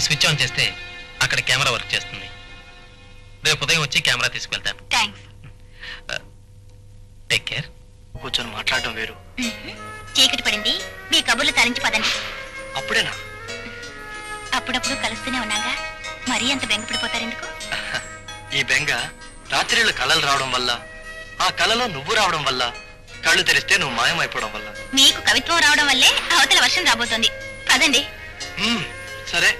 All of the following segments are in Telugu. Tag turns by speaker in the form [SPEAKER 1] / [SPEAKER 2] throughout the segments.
[SPEAKER 1] స్విచ్ ఆన్ చేస్తే అక్కడ కెమెరా వర్క్ చేస్తుంది. రేపు ఉదయం వచ్చి కెమెరా తీసుకెళ్తాను.
[SPEAKER 2] థ్యాంక్స్.
[SPEAKER 1] Take care.
[SPEAKER 3] కూర్చొని మాట్లాడడం వేరు.
[SPEAKER 2] చీకటి పడింది, మీ కబుర్లు తరించి పదండి.
[SPEAKER 3] అప్పుడేనా?
[SPEAKER 2] అప్పుడప్పుడు కలుస్తూనే ఉన్నాగా, మరీ అంత బెంగపడిపోతారెందుకు?
[SPEAKER 3] ఈ బెంగ రాత్రిళ్ళు కళలు రావడం వల్ల, ఆ కళలో నువ్వు రావడం వల్ల, కళ్ళు తెరిస్తే నువ్వు మాయమైపోవడం వల్ల.
[SPEAKER 2] మీకు కవిత్వం రావడం వల్లే అవతల వర్షం రాబోతోంది. పదండి.
[SPEAKER 3] సరే.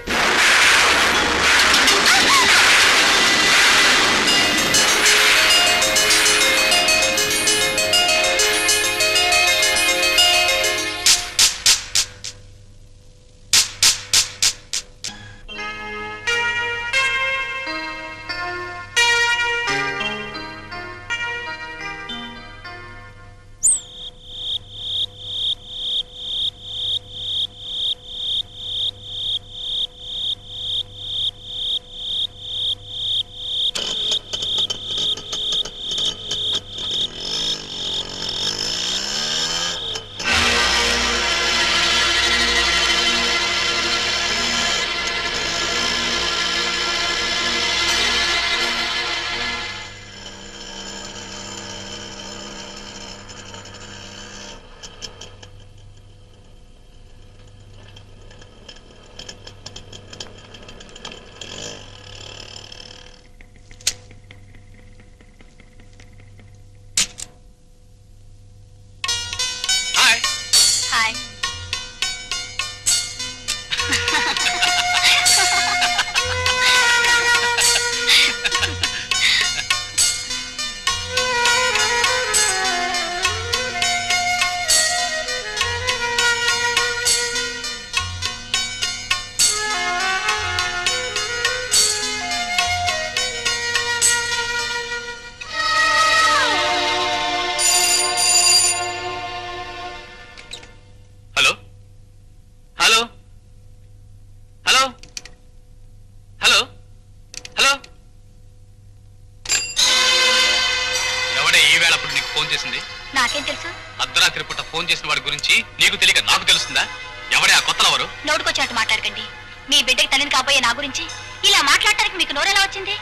[SPEAKER 2] నాకేం తెలుసు?
[SPEAKER 1] అర్ధరాత్రి పూట ఫోన్ చేసిన వాడి గురించి నీకు తెలియక నాకు తెలుస్తుందా? ఎవడే ఆ కొత్తలవారు?
[SPEAKER 2] నోటుకొచ్చినట్టు మాట్లాడకండి. మీ బిడ్డకి తల్లిని కాబోయే నా గురించి ఇలా మాట్లాడటానికి మీకు నోరెలా వచ్చింది?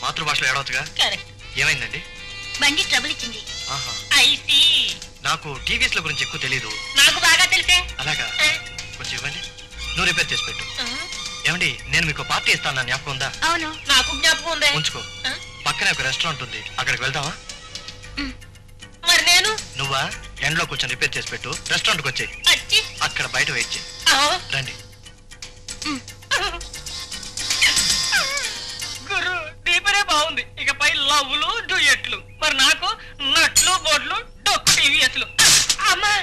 [SPEAKER 3] మాతృభాషలో ఏడవచ్చుగా. ఏమైందండి?
[SPEAKER 2] బండి ట్రబుల్ ఇచ్చింది.
[SPEAKER 3] నాకు టీవీఎస్ ల గురించి ఎక్కువ తెలియదు.
[SPEAKER 2] నాకు బాగా తెలిసే.
[SPEAKER 3] అలాగా, కొంచెం ఇవ్వండి, నువ్వు రిపేర్ చేసి పెట్టు. ఏమండి, నేను మీకు పార్టీ ఇస్తాను, జ్ఞాపకం ఉందా?
[SPEAKER 2] అవును, నాకు జ్ఞాపకం ఉంది.
[SPEAKER 3] ఉంచుకో. పక్కనే ఒక రెస్టారెంట్ ఉంది, అక్కడికి వెళ్దామా?
[SPEAKER 2] మరి నేను?
[SPEAKER 3] నువ్వా ఎండ్లో కూర్చొని రిపేర్ చేసి పెట్టు, రెస్టారెంట్కి వచ్చి అక్కడ బయట వెయిట్ చేయి. రండి.
[SPEAKER 4] లవ్లు డ్యూయెట్లు. మరి నాకు నట్లు బోట్లు డొక్కు టీవీఎస్లు. అమ్మా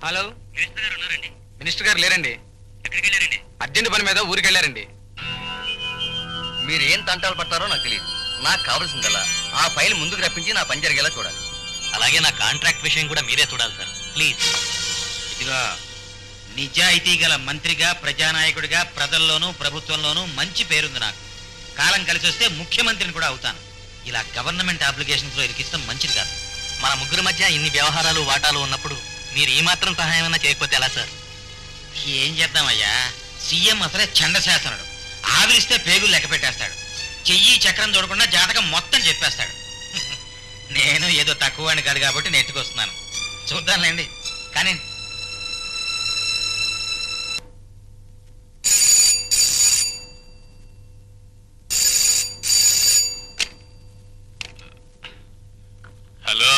[SPEAKER 1] హలో, మినిస్టర్ గారు లేరండి. ఎక్కడికి వెళ్ళారండి? అర్జెంట్ పని మీద ఊరికి వెళ్ళారండి.
[SPEAKER 3] మీరు ఏం తంటాలు పడతారో నాకు తెలియదు. నాకు కావాల్సిందల్లా ఆ ఫైల్ ముందుకు రప్పించి నా పని జరిగేలా చూడాలి.
[SPEAKER 1] అలాగే నా కాంట్రాక్ట్ విషయం కూడా మీరే చూడాలి సార్, ప్లీజ్.
[SPEAKER 5] ఇదిగో, నిజాయితీ గల మంత్రిగా, ప్రజానాయకుడిగా ప్రజల్లోనూ ప్రభుత్వంలోనూ మంచి పేరుంది నాకు. కాలం కలిసి వస్తే ముఖ్యమంత్రిని కూడా అవుతాను. ఇలా గవర్నమెంట్ అప్లికేషన్స్ లో ఇరికిస్తాం మంచిది కాదు.
[SPEAKER 1] మన ముగ్గురు మధ్య ఇన్ని వ్యవహారాలు వాటాలు ఉన్నప్పుడు మీరు ఈ మాత్రం సహాయం అన్నా చేయకపోతే ఎలా సార్?
[SPEAKER 5] ఏం చేద్దామయ్యా, సీఎం అసలే చండశాసనుడు. ఆవిరిస్తే పేగులు లెక్క పెట్టేస్తాడు. చెయ్యి చక్రం చూడకుండా జాతకం మొత్తం చెప్పేస్తాడు. నేను ఏదో తక్కువ అని కాదు కాబట్టి నెట్టుకొస్తున్నాను. చూద్దాంలేండి. కానీ
[SPEAKER 1] హలో,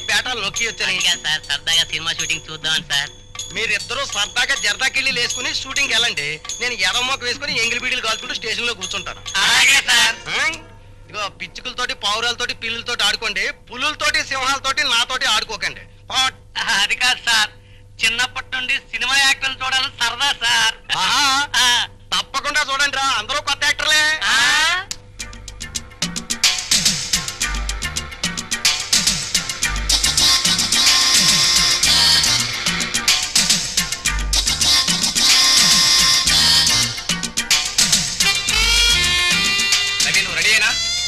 [SPEAKER 3] బేటాలు నొక్కి వచ్చాను
[SPEAKER 4] సార్, సరదాగా సినిమా షూటింగ్ చూద్దామని సార్.
[SPEAKER 3] మీరిద్దరూ సరదాగా జరదాకెళ్ళి వేసుకుని షూటింగ్ వెళ్ళండి. నేను ఎర్రమొక్క వేసుకుని ఎంగిలి బీడీలు కాల్చుకుంటూ స్టేషన్ లో కూర్చుంటాను.
[SPEAKER 4] అలాగే సార్.
[SPEAKER 3] ఇగో, పిచ్చుకలతోటి పావురాలతోటి పిల్లులతోటి ఆడుకోండి, పులులతోటి సింహాలతోటి నాతోటి ఆడుకోకండి.
[SPEAKER 4] అది కాదు సార్, చిన్నప్పటి నుండి సినిమా యాక్టర్లు చూడాలని సరదా సార్.
[SPEAKER 3] తప్పకుండా చూడండి రా, అందరూ కొత్త యాక్టర్లే.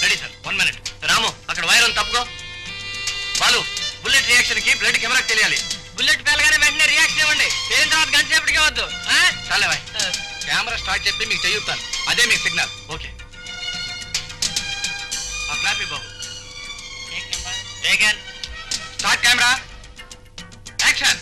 [SPEAKER 1] Ready sir, 1 minute.
[SPEAKER 3] రాము, అక్కడ వైర్ ఉంది, తప్పుకో. బాలు, బుల్లెట్ రియాక్షన్ కి బ్లడ్ కెమెరాకి తెలియాలి.
[SPEAKER 4] బుల్లెట్ పేలగానే వెంటనే రియాక్షన్ ఇవ్వండి. పేలిన తర్వాత గంట సేపటికే వద్దు.
[SPEAKER 3] చాలే బాయ్.
[SPEAKER 1] కెమెరా స్టార్ట్ చేస్తే మీకు చెయ్యుతాను, అదే మీకు సిగ్నల్.
[SPEAKER 3] ఓకే.
[SPEAKER 1] ఆ క్లాపీ బాబు.
[SPEAKER 4] టేకన్.
[SPEAKER 1] Start camera, action.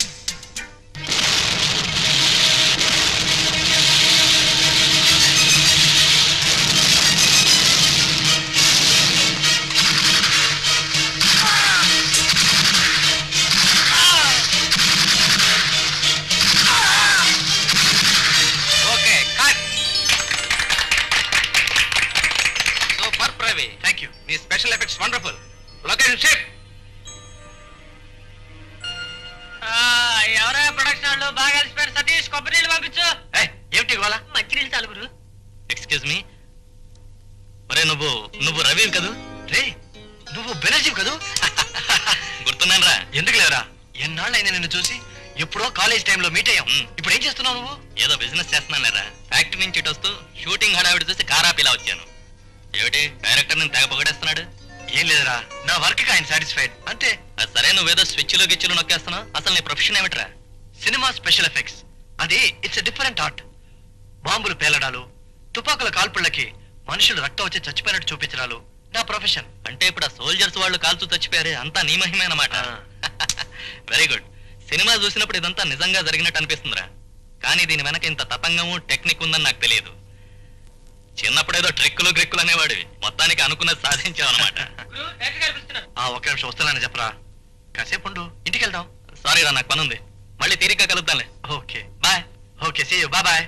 [SPEAKER 1] మీ special effects wonderful. Location shift.
[SPEAKER 4] ఎవరో ప్రొడక్షన్ వాళ్ళు బాగా అలసిపోయారు. సతీష్, కొబ్బరి నీళ్ళు పంపించు.
[SPEAKER 3] ఏమిటి ఇవాళ?
[SPEAKER 4] మంచి నీళ్ళు చాలు గురు.
[SPEAKER 1] ఎక్స్క్యూజ్ మీ, మరే నువ్వు రవి కదూ?
[SPEAKER 3] రే, నువ్వు బెనర్జీ కదూ?
[SPEAKER 1] గుర్తున్నాను రా.
[SPEAKER 3] ఎందుకు లేవరా, ఎన్నాళ్ళైంది నిన్ను చూసి. ఎప్పుడో కాలేజ్ టైంలో మీట్ అయ్యాం. ఇప్పుడు ఏం చేస్తున్నావు నువ్వు?
[SPEAKER 1] ఏదో బిజినెస్ చేస్తున్నాను లేరా. ఫ్యాక్టరీ నుంచి ఇటు వస్తూ షూటింగ్ హడావిడి చూసి కారాపిలా వచ్చాను.
[SPEAKER 3] ఏమిటి డైరెక్టర్ నేను తెగ పొగడేస్తున్నాడు? ఏం లేదురా, నా వర్క్ ఆయన సాటిస్ఫైడ్ అంతే. సరే, నువ్వేదో స్విచ్లు గిచ్చులు నొక్కేస్తున్నావు. అసలు నీ ప్రొఫెషన్ ఏమిట్రా? Cinema special effects. అది ఇట్స్ డిఫరెంట్ ఆర్ట్. బాంబులు పేలడాలు, తుపాకుల కాల్పుళ్ళకి మనుషులు రక్తం వచ్చి చచ్చిపోయినట్టు చూపించడాలు నా ప్రొఫెషన్. అంటే ఇప్పుడు ఆ సోల్జర్స్ వాళ్ళు కాల్చు చచ్చిపోయారే, అంతా నీ మహిమే అన్నమాట. Very good. సినిమా చూసినప్పుడు ఇదంతా నిజంగా జరిగినట్టు అనిపిస్తుందిరా. కానీ దీని వెనక ఇంత తతంగము టెక్నిక్ ఉందని నాకు తెలియదు. చిన్నప్పుడేదో ట్రిక్కులు గ్రిక్కులు అనేవాడివి, మొత్తానికి అనుకున్నది సాధించావు అనమాట. ఒక్క నిమిషం వస్తున్నానని చెప్పరా. కాసేపు ఉండు, ఇంటికి వెళ్దాం. సారీ రా, నాకు పని ఉంది. మళ్ళీ తీరిక కలుద్దాంలే. Okay bye. Okay, see you. Bye bye.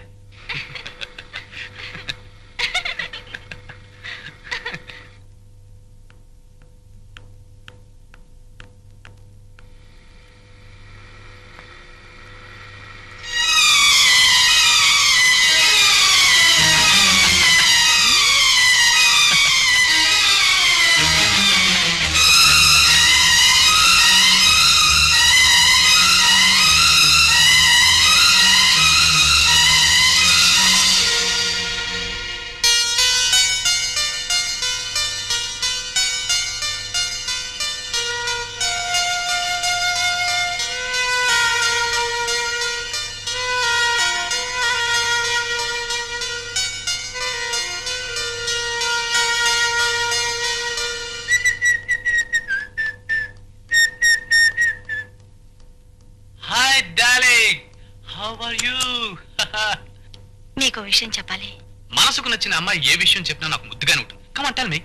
[SPEAKER 2] నీకు విషయం చెప్పాలి.
[SPEAKER 1] మనసుకు నచ్చిన అమ్మాయి ఏ విషయం చెప్పినా నాకు ముద్దుగానే ఉంటుంది. Come on tell me.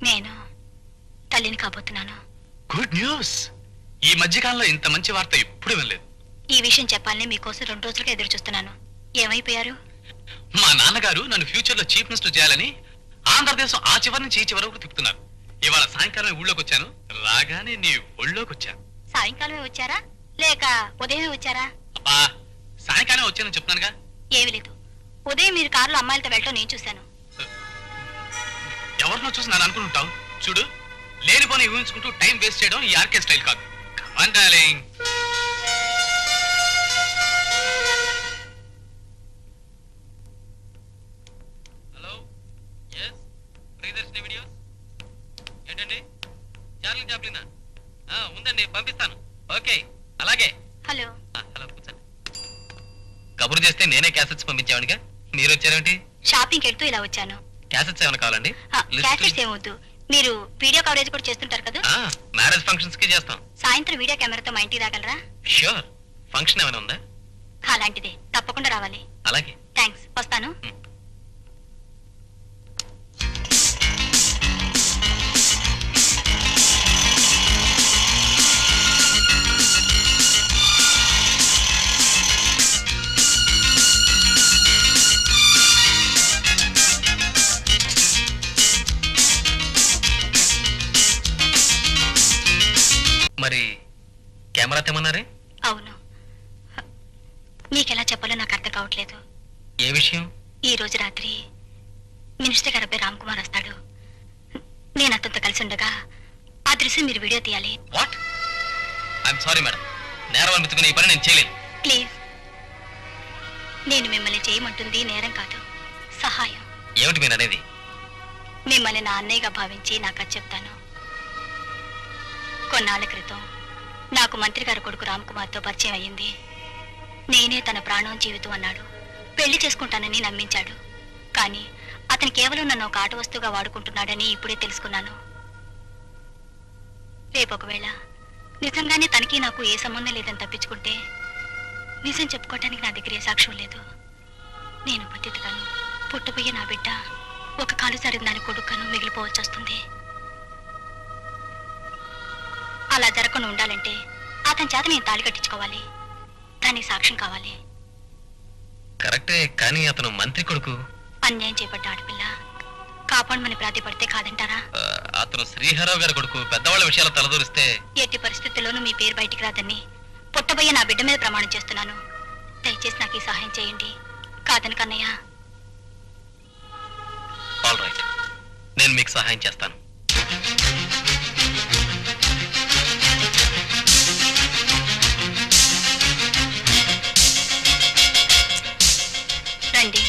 [SPEAKER 2] నేను తల్లిని కాబోతున్నాను.
[SPEAKER 1] Good news. ఈ మధ్యకాలంలో ఇంత మంచి వార్త ఎప్పుడు వినలేదు.
[SPEAKER 2] ఈ విషయం చెప్పాలని మీకోసం 2 రోజులుగా ఎదురు చూస్తున్నాను. ఏమైపోయారు?
[SPEAKER 1] మా నాన్నగారు నన్ను ఫ్యూచర్ లో చీఫ్ మినిస్టర్ చేయాలని ఆంధ్రదేశం ఆ చివరి నుంచి ఈ చివరి వరకు తిప్పుతున్నారు. ఇవాళ సాయంకాలం ఊళ్ళోకి వచ్చాను. రాగానే నీ ఒళ్ళోకి వచ్చాను.
[SPEAKER 2] సాయంకాలమే వచ్చారా లేక ఉదయమే వచ్చారా?
[SPEAKER 1] అబ్బా, సాయంకాలం వచ్చానని చెప్తున్నానుగా.
[SPEAKER 2] ఏమీ లేదు. ఉదయం మీరు కారులో అమ్మాయిలతో వెళ్ళటం నేను చూశాను.
[SPEAKER 1] ఎవరినో చూసి నన్ను అనుకుంటావు. చూడు, లేని పని ఊహించుకుంటూ టైం వేస్ట్ చేయడం ఈ ఆర్కే స్టైల్ కాదు. Come on darling.
[SPEAKER 3] Hello, yes, Priyadarshini videos. ఏంటండి, చార్లీ చాప్లినా? ఉందండి, పంపిస్తాను. ఓకే, అలాగే.
[SPEAKER 2] హలో.
[SPEAKER 3] హలో, కూర్చోండి. కబురు చేస్తే నేనే క్యాసెట్స్ పంపించావునిగా, మీరు వచ్చారేంటి?
[SPEAKER 2] షాపింగ్ వెళ్తూ ఇలా వచ్చాను.
[SPEAKER 3] క్యాసెట్స్ ఏమైనా కావాలండి?
[SPEAKER 2] క్యాసెట్స్ ఏమొద్దు. మీరు వీడియో కవరేజ్ కూడా చేస్తుంటారు కదా?
[SPEAKER 3] మ్యారేజ్ ఫంక్షన్స్ కి చేస్తాం.
[SPEAKER 2] సాయంత్రం వీడియో కెమెరాతో మా ఇంటికి రాగలరా?
[SPEAKER 3] ష్యూర్. ఫంక్షన్ ఏమైనా ఉందా?
[SPEAKER 2] అలాంటిదే, తప్పకుండా రావాలి.
[SPEAKER 3] అలాగే.
[SPEAKER 2] థ్యాంక్స్, వస్తాను.
[SPEAKER 3] మరి కెమెరా తెమ్మన్నారే?
[SPEAKER 2] అవును. మీకెలా చెప్పాలో నాకు అర్థం కావట్లేదు.
[SPEAKER 3] ఏ విషయం?
[SPEAKER 2] ఈ రోజు రాత్రి మినిస్టర్ గారి అబ్బాయి రామ్ కుమార్ వస్తాడు. నేను అతనితో కలిసి ఉండగా ఆ దృశ్యం మీరు వీడియో తీయాలి.
[SPEAKER 3] వాట్? ఐఎమ్ సారీ మేడం, నేరం అనిపించుకునే ఈ పని నేను చేయలేను.
[SPEAKER 2] ప్లీజ్. నేను మిమ్మల్ని చేయమంటుంది నేరం కాదు, సహాయం.
[SPEAKER 3] ఏమిటి మీరు అనేది?
[SPEAKER 2] మిమ్మల్ని నా అన్నయ్యగా భావించి నాకు అది చెప్తాను. కొన్నాళ్ళ క్రితం నాకు మంత్రి గారి కొడుకు రామ్ కుమార్తో పరిచయం అయ్యింది. నేనే తన ప్రాణం జీవితం అన్నాడు. పెళ్లి చేసుకుంటానని నమ్మించాడు. కానీ అతను కేవలం నన్ను ఒక ఆట వస్తువుగా వాడుకుంటున్నాడని ఇప్పుడే తెలుసుకున్నాను. రేపొకవేళ నిజంగానే తనకి నాకు ఏ సంబంధం లేదని తప్పించుకుంటే నిజం చెప్పుకోవటానికి నా దగ్గర ఏ సాక్ష్యం లేదు. నేను బతిగాను. పుట్టబోయే నా బిడ్డ ఒక కాలు సరిన దాని కొడుకును మిగిలిపోవచ్చు వస్తుంది. అలా జరగకుండా ఉండాలంటే అతని చేత నేను తాళి కట్టించుకోవాలి. దానికి సాక్ష్యం కావాలి.
[SPEAKER 3] కరెక్టే, కానీ అతను మంత్రి కొడుకు.
[SPEAKER 2] అన్యాయం చేపట్ట ఆడపిల్ల కాపాడమని ప్రాతిపడితే కాదంటారా?
[SPEAKER 3] అతను శ్రీహరావు గారి కొడుకు. పెద్దవాళ్ళ విషయాలు తలదూరిస్తే
[SPEAKER 2] ఎట్టి పరిస్థితుల్లోనూ మీ పేరు బయటికి రాదని పుట్టబోయే నా బిడ్డ మీద ప్రమాణం చేస్తున్నాను. దయచేసి నాకు ఈ సహాయం చేయండి. కాదని కన్నయ్య.
[SPEAKER 3] ఆల్ రైట్, నేను మీకు సహాయం చేస్తాను.
[SPEAKER 2] రండి.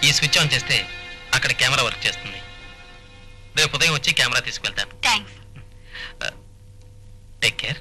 [SPEAKER 3] ఈ స్విచ్ ఆన్ చేస్తే అక్కడ కెమెరా వర్క్ చేస్తుంది. రేపు ఉదయం వచ్చి కెమెరా తీసుకెళ్తాను.
[SPEAKER 2] థ్యాంక్స్.
[SPEAKER 3] Take care.